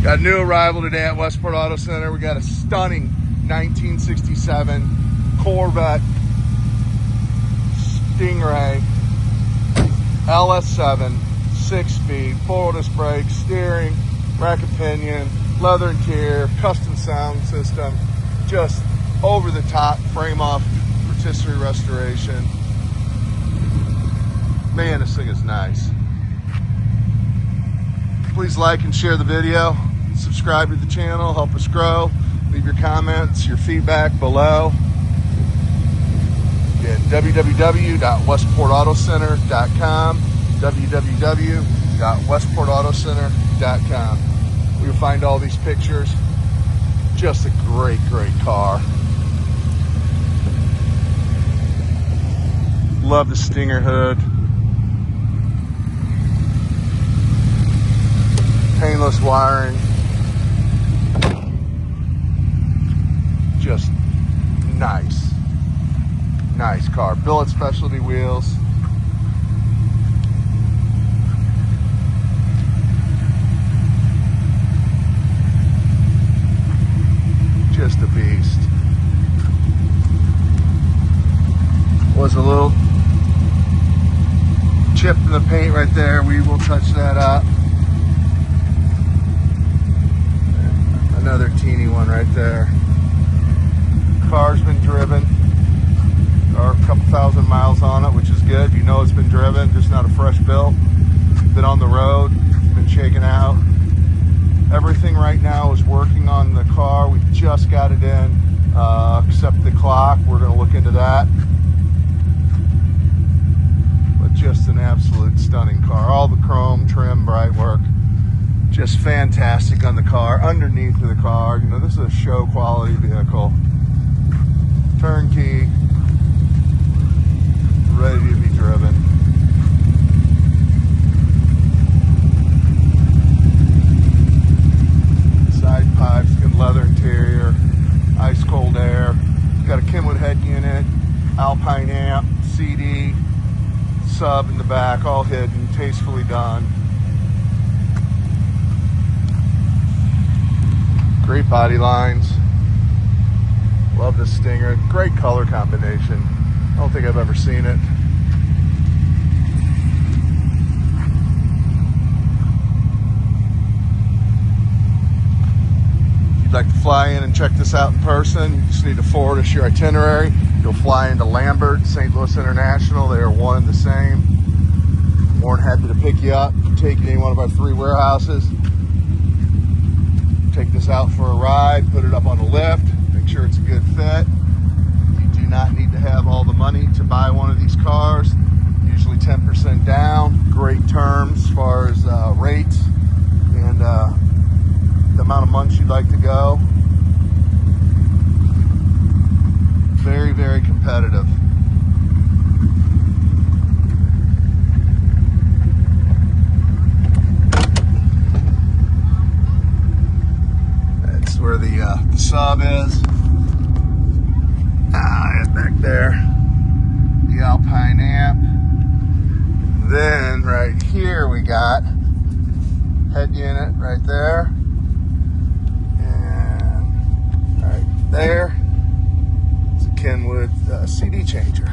Got a new arrival today at Westport Auto Center. We got a stunning 1967 Corvette Stingray LS7, 6-speed, 4-wheel disc brakes, steering, rack and pinion, leather interior, custom sound system, just over the top frame off rotisserie restoration. Man, this thing is nice. Please like and share the video. Subscribe to the channel, help us grow. Leave your comments, your feedback below. Again, www.westportautocenter.com, www.westportautocenter.com. You'll find all these pictures. Just a great, great car. Love the Stinger hood. Painless wiring. Just nice. Nice car. Billet specialty wheels. Just a beast. Was a little chip in the paint right there. We will touch that up. Another teeny one right there. Car's been driven. There are a couple thousand miles on it, which is good. You know it's been driven, just not a fresh build. Been on the road, been shaken out. Everything right now is working on the car. We just got it in, except the clock. We're going to look into that. But just an absolute stunning car. All the chrome, trim, bright work. Just fantastic on the car. Underneath of the car, you know, this is a show quality vehicle. Turnkey, ready to be driven. Side pipes, good leather interior, ice cold air. Got a Kenwood head unit, Alpine Amp, CD, sub in the back, all hidden, tastefully done. Great body lines. Love this Stinger. Great color combination. I don't think I've ever seen it. If you'd like to fly in and check this out in person, you just need to forward us your itinerary. You'll fly into Lambert, St. Louis International. They are one and the same. More than happy to pick you up, take you to any one of our 3 warehouses. Take this out for a ride, put it up on the lift, make sure it's a good fit. You do not need to have all the money to buy one of these cars. Usually 10% down, great terms as far as rates and the amount of months you'd like to go. Very, very competitive. Where the sub is. Back there. The Alpine Amp. Then right here we got head unit right there. And right there. It's a Kenwood CD changer.